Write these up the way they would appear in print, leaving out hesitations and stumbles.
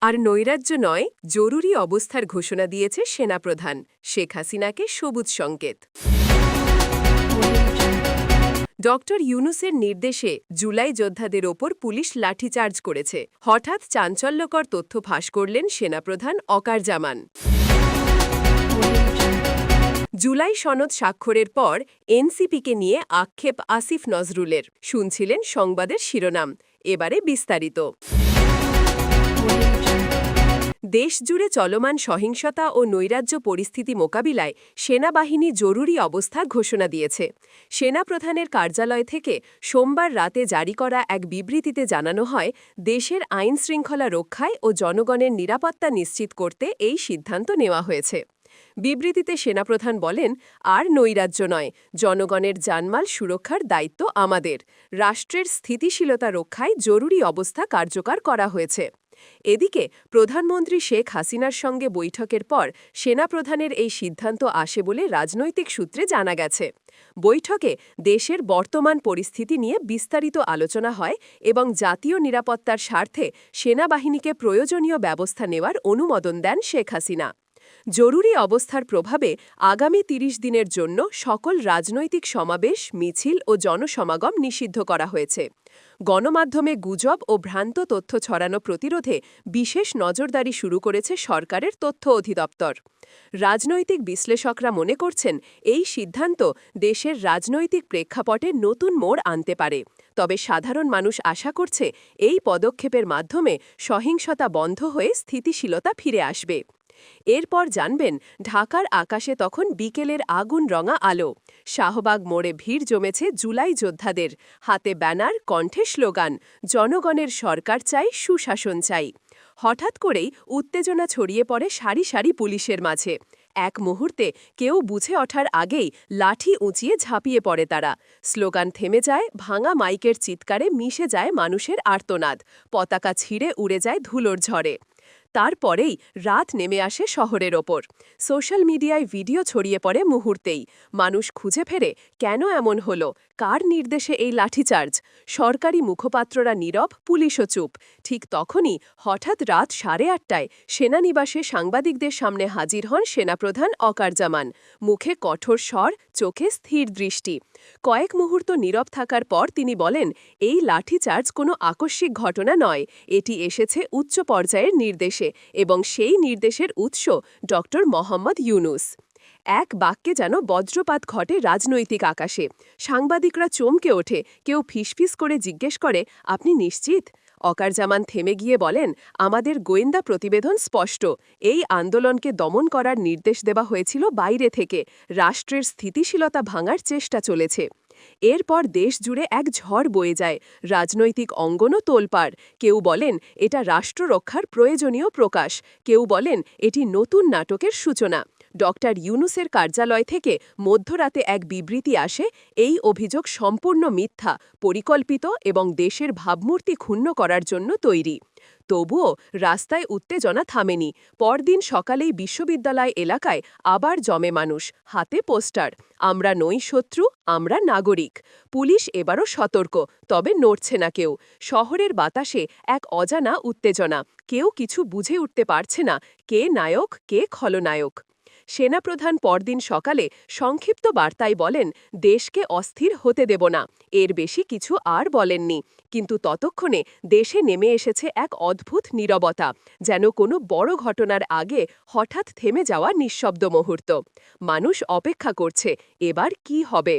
আর নৈরাজ্য নয়, জরুরি অবস্থার ঘোষণা দিয়েছে সেনাপ্রধান। শেখ হাসিনাকে সবুজ সংকেত। ডক্টর ইউনুসের নির্দেশে জুলাই যোদ্ধাদের ওপর পুলিশ লাঠিচার্জ করেছে। হঠাৎ চাঞ্চল্যকর তথ্য ফাঁস করলেন সেনাপ্রধান ওয়াকার। জুলাই সনদ স্বাক্ষরের পর এনসিপিকে নিয়ে আক্ষেপ আসিফ নজরুলের। শুনছিলেন সংবাদের শিরোনাম, এবারে বিস্তারিত। দেশজুড়ে চলমান সহিংসতা ও নৈরাজ্য পরিস্থিতি মোকাবিলায় সেনাবাহিনী জরুরি অবস্থা ঘোষণা দিয়েছে। সেনাপ্রধানের কার্যালয় থেকে সোমবার রাতে জারি করা এক বিবৃতিতে জানানো হয়, দেশের আইনশৃঙ্খলা রক্ষায় ও জনগণের নিরাপত্তা নিশ্চিত করতে এই সিদ্ধান্ত নেওয়া হয়েছে। বিবৃতিতে সেনাপ্রধান বলেন, আর নৈরাজ্য নয়, জনগণের জানমাল সুরক্ষার দায়িত্ব আমাদের। রাষ্ট্রের স্থিতিশীলতা রক্ষায় জরুরি অবস্থা কার্যকর করা হয়েছে। এদিকে প্রধানমন্ত্রী শেখ হাসিনার সঙ্গে বৈঠকের পর সেনাপ্রধানের এই সিদ্ধান্ত আসে বলে রাজনৈতিক সূত্রে জানা গেছে। বৈঠকে দেশের বর্তমান পরিস্থিতি নিয়ে বিস্তারিত আলোচনা হয় এবং জাতীয় নিরাপত্তার স্বার্থে সেনাবাহিনীকে প্রয়োজনীয় ব্যবস্থা নেওয়ার অনুমোদন দেন শেখ হাসিনা। জরুরি অবস্থার প্রভাবে আগামী ৩০ দিনের জন্য সকল রাজনৈতিক সমাবেশ, মিছিল ও জনসমাগম নিষিদ্ধ করা হয়েছে। গণমাধ্যমে গুজব ও ভ্রান্ত তথ্য ছড়ানো প্রতিরোধে বিশেষ নজরদারি শুরু করেছে সরকারের তথ্য অধিদপ্তর। রাজনৈতিক বিশ্লেষকরা মনে করছেন, এই সিদ্ধান্ত দেশের রাজনৈতিক প্রেক্ষাপটে নতুন মোড় আনতে পারে। তবে সাধারণ মানুষ আশা করছে, এই পদক্ষেপের মাধ্যমে সহিংসতা বন্ধ হয়ে স্থিতিশীলতা ফিরে আসবে। এরপর জানবেন, ঢাকার আকাশে তখন বিকেলের আগুন রঙা আলো। শাহবাগ মোড়ে ভিড় জমেছে জুলাই যোদ্ধাদের। হাতে ব্যানার, কণ্ঠে স্লোগান, জনগণের সরকার চাই, সুশাসন চাই। হঠাৎ করেই উত্তেজনা ছড়িয়ে পড়ে সারি সারি পুলিশের মাঝে। এক মুহূর্তে কেউ বুঝে ওঠার আগেই লাঠি উঁচিয়ে ঝাঁপিয়ে পড়ে তারা। স্লোগান থেমে যায়, ভাঙা মাইকের চিৎকারে মিশে যায় মানুষের আর্তনাদ। পতাকা ছিঁড়ে উড়ে যায় ধুলোর ঝড়ে। তারপরেই রাত নেমে আসে শহরের ওপর। সোশ্যাল মিডিয়ায় ভিডিও ছড়িয়ে পড়ে মুহূর্তেই। মানুষ খুঁজে ফেরে, কেন এমন হলো, কার নির্দেশে এই লাঠিচার্জ। সরকারি মুখপাত্ররা নীরব, পুলিশও চুপ। ঠিক তখনই হঠাৎ রাত 8:30টায় সেনানিবাসে সাংবাদিকদের সামনে হাজির হন সেনাপ্রধান ওয়াকার। মুখে কঠোর স্বর, চোখে স্থির দৃষ্টি। কয়েক মুহূর্ত নীরব থাকার পর তিনি বলেন, এই লাঠিচার্জ কোনো আকস্মিক ঘটনা নয়, এটি এসেছে উচ্চ পর্যায়ের নির্দেশে এবং সেই নির্দেশের উৎস ডক্টর মোহাম্মদ ইউনুস। এক বাক্যে যেন বজ্রপাত ঘটে রাজনৈতিক আকাশে। সাংবাদিকরা চমকে ওঠে, কেউ ফিসফিস করে জিজ্ঞেস করে, আপনি নিশ্চিত? ওয়াকার থেমে গিয়ে বলেন, আমাদের গোয়েন্দা প্রতিবেদন স্পষ্ট, এই আন্দোলনকে দমন করার নির্দেশ দেওয়া হয়েছিল বাইরে থেকে। রাষ্ট্রের স্থিতিশীলতা ভাঙার চেষ্টা চলেছে। এরপর দেশ জুড়ে এক ঝড় বয়ে যায়। রাজনৈতিক অঙ্গনও তোলপাড়। কেউ বলেন, এটা রাষ্ট্র রক্ষার প্রয়োজনীয় প্রকাশ। কেউ বলেন, এটি নতুন নাটকের সূচনা। ডক্টর ইউনুসের কার্যালয় থেকে মধ্যরাতে এক বিবৃতি আসে, এই অভিযোগ সম্পূর্ণ মিথ্যা, পরিকল্পিত এবং দেশের ভাবমূর্তি ক্ষুণ্ণ করার জন্য তৈরি। তবুও রাস্তায় উত্তেজনা থামেনি। পরদিন সকালেই বিশ্ববিদ্যালয় এলাকায় আবার জমে মানুষ, হাতে পোস্টার, আমরা নই শত্রু, আমরা নাগরিক। পুলিশ এবারও সতর্ক, তবে নড়ছে না কেউ। শহরের বাতাসে এক অজানা উত্তেজনা। কেউ কিছু বুঝে উঠতে পারছে না, কে নায়ক, কে খলনায়ক। সেনাপ্রধান পরদিন সকালে সংক্ষিপ্ত বার্তায় বলেন, দেশকে অস্থির হতে দেব না। এর বেশি কিছু আর বলেননি। কিন্তু ততক্ষণে দেশে নেমে এসেছে এক অদ্ভুত নীরবতা, যেন কোনো বড় ঘটনার আগে হঠাৎ থেমে যাওয়া নিঃশব্দ মুহূর্ত। মানুষ অপেক্ষা করছে, এবার কি হবে।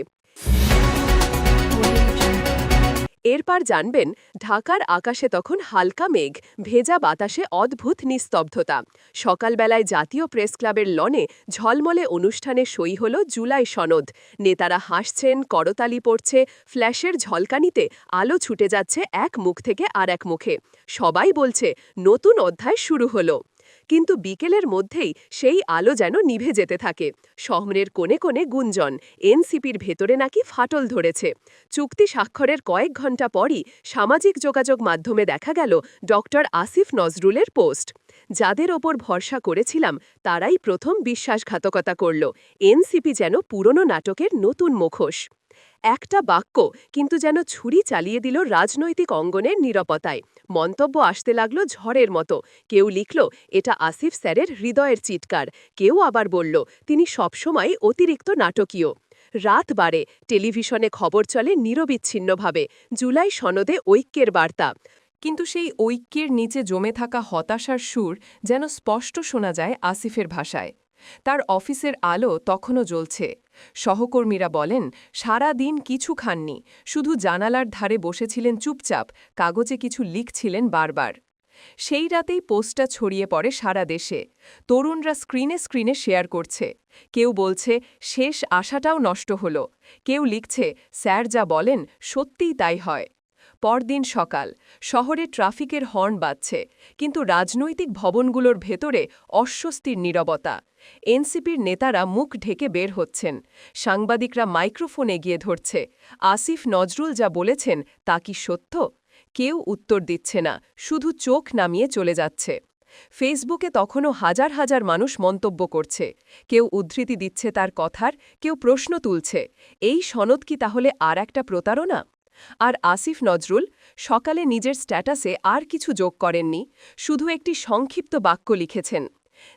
এরপর জানবেন, ঢাকার আকাশে তখন হালকা মেঘ, ভেজা বাতাসে অদ্ভুত নিস্তব্ধতা। সকালবেলায় জাতীয় প্রেস ক্লাবের লনে ঝলমলে অনুষ্ঠানে সই হল জুলাই সনদ। নেতারা হাসছেন, করতালি পড়ছে, ফ্ল্যাশের ঝলকানিতে আলো ছুটে যাচ্ছে এক মুখ থেকে আর এক মুখে। সবাই বলছে, নতুন অধ্যায় শুরু হলো। কিন্তু বিকেলের মধ্যেই সেই আলো যেন নিভে যেতে থাকে। শহরের কোণে কোণে গুঞ্জন, এনসিপির ভেতরে নাকি ফাটল ধরেছে। চুক্তি স্বাক্ষরের কয়েক ঘণ্টা পরই সামাজিক যোগাযোগ মাধ্যমে দেখা গেল ডক্টর আসিফ নজরুলের পোস্ট। যাদের ওপর ভরসা করেছিলাম তারাই প্রথম বিশ্বাসঘাতকতা করল। এনসিপি যেন পুরনো নাটকের নতুন মুখোশ। একটা বাক্য কিন্তু যেন ছুরি চালিয়ে দিল রাজনৈতিক অঙ্গনের নিরাপত্তায়। মন্তব্য আসতে লাগলো ঝড়ের মতো। কেউ লিখল, এটা আসিফ স্যারের হৃদয়ের চিৎকার। কেউ আবার বলল, তিনি সবসময় অতিরিক্ত নাটকীয়। রাত বাড়ে, টেলিভিশনে খবর চলে নিরবিচ্ছিন্নভাবে, জুলাই সনদে ঐক্যের বার্তা। কিন্তু সেই ঐক্যের নিচে জমে থাকা হতাশার সুর যেন স্পষ্ট শোনা যায় আসিফের ভাষায়। তার অফিসের আলো তখনও জ্বলছে। সহকর্মীরা বলেন, সারা দিন কিছু খাননি, শুধু জানালার ধারে বসেছিলেন চুপচাপ, কাগজে কিছু লিখছিলেন বারবার। সেই রাতেই পোস্টটা ছড়িয়ে পড়ে সারা দেশে। তরুণরা স্ক্রিনে স্ক্রিনে শেয়ার করছে। কেউ বলছে, শেষ আশাটাও নষ্ট হলো। কেউ লিখছে, স্যার যা বলেন সত্যিই তাই হয়। পরদিন সকাল, শহরে ট্রাফিকের হর্ন বাজছে, কিন্তু রাজনৈতিক ভবনগুলোর ভেতরে অস্বস্তির নীরবতা। এনসিপির নেতারা মুখ ঢেকে বের হচ্ছেন। সাংবাদিকরা মাইক্রোফোন এগিয়ে ধরছে। আসিফ নজরুল যা বলেছেন তা কি সত্য? কেউ উত্তর দিচ্ছে না, শুধু চোখ নামিয়ে চলে যাচ্ছে। ফেসবুকে তখনও হাজার হাজার মানুষ মন্তব্য করছে। কেউ উদ্ধৃতি দিচ্ছে তার কথার, কেউ প্রশ্ন তুলছে, এই সনদ কি তাহলে আর একটা প্রতারণা? আর আসিফ নজরুল সকালে নিজের স্ট্যাটাসে আর কিছু যোগ করেননি, শুধু একটি সংক্ষিপ্ত বাক্য লিখেছেন,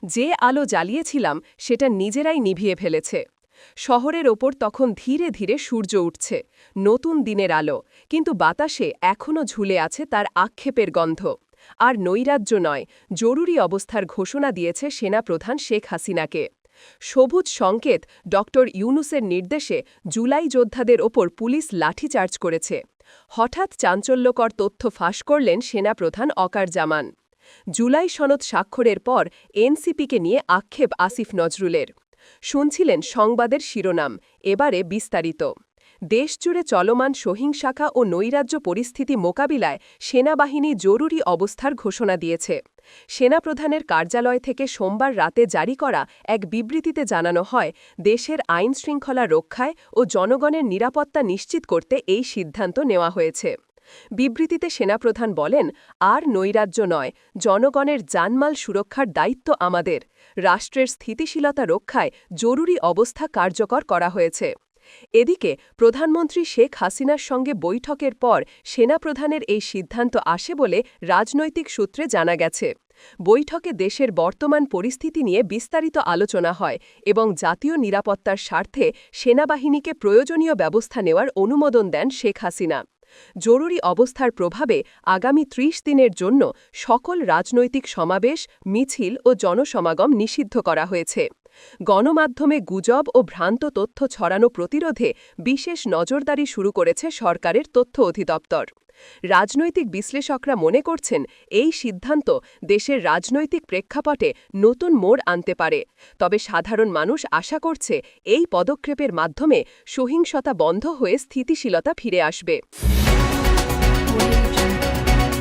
যে আলো জ্বালিয়েছিলাম সেটা নিজেরাই নিভিয়ে ফেলেছে। শহরের ওপর তখন ধীরে ধীরে সূর্য উঠছে, নতুন দিনের আলো, কিন্তু বাতাসে এখনও ঝুলে আছে তার আক্ষেপের গন্ধ। আর নৈরাজ্য নয়, জরুরি অবস্থার ঘোষণা দিয়েছে সেনাপ্রধান শেখ হাসিনাকে। সবুজ সংকেত, ডক্টর ইউনুসের নির্দেশে জুলাই যোদ্ধাদের ওপর পুলিশ লাঠিচার্জ করেছে। হঠাৎ চাঞ্চল্যকর তথ্য ফাঁস করলেন সেনাপ্রধান ওয়াকার জামান। জুলাই সনদ স্বাক্ষরের পর এনসিপিকে নিয়ে আক্ষেপ আসিফ নজরুলের। শুনছিলেন সংবাদের শিরোনাম, এবারে বিস্তারিত। দেশজুড়ে চলমান সহিংসতা ও নৈরাজ্য পরিস্থিতি মোকাবিলায় সেনাবাহিনী জরুরি অবস্থার ঘোষণা দিয়েছে। সেনাপ্রধানের কার্যালয় থেকে সোমবার রাতে জারি করা এক বিবৃতিতে জানানো হয়, দেশের আইনশৃঙ্খলা রক্ষায় ও জনগণের নিরাপত্তা নিশ্চিত করতে এই সিদ্ধান্ত নেওয়া হয়েছে। বিবৃতিতে সেনাপ্রধান বলেন, আর নৈরাজ্য নয়, জনগণের জানমাল সুরক্ষার দায়িত্ব আমাদের। রাষ্ট্রের স্থিতিশীলতা রক্ষায় জরুরি অবস্থা কার্যকর করা হয়েছে। এদিকে প্রধানমন্ত্রী শেখ হাসিনার সঙ্গে বৈঠকের পর সেনাপ্রধানের এই সিদ্ধান্ত আসে বলে রাজনৈতিক সূত্রে জানা গেছে। বৈঠকে দেশের বর্তমান পরিস্থিতি নিয়ে বিস্তারিত আলোচনা হয় এবং জাতীয় নিরাপত্তার স্বার্থে সেনাবাহিনীকে প্রয়োজনীয় ব্যবস্থা নেওয়ার অনুমোদন দেন শেখ হাসিনা। জরুরি অবস্থার প্রভাবে আগামী ৩০ দিনের জন্য সকল রাজনৈতিক সমাবেশ, মিছিল ও জনসমাগম নিষিদ্ধ করা হয়েছে। গণমাধ্যমে গুজব ও ভ্রান্ত তথ্য ছড়ানো প্রতিরোধে বিশেষ নজরদারি শুরু করেছে সরকারের তথ্য অধিদপ্তর। রাজনৈতিক বিশ্লেষকরা মনে করছেন, এই সিদ্ধান্ত দেশের রাজনৈতিক প্রেক্ষাপটে নতুন মোড় আনতে পারে। তবে সাধারণ মানুষ আশা করছে, এই পদক্ষেপের মাধ্যমে সহিংসতা বন্ধ হয়ে স্থিতিশীলতা ফিরে আসবে।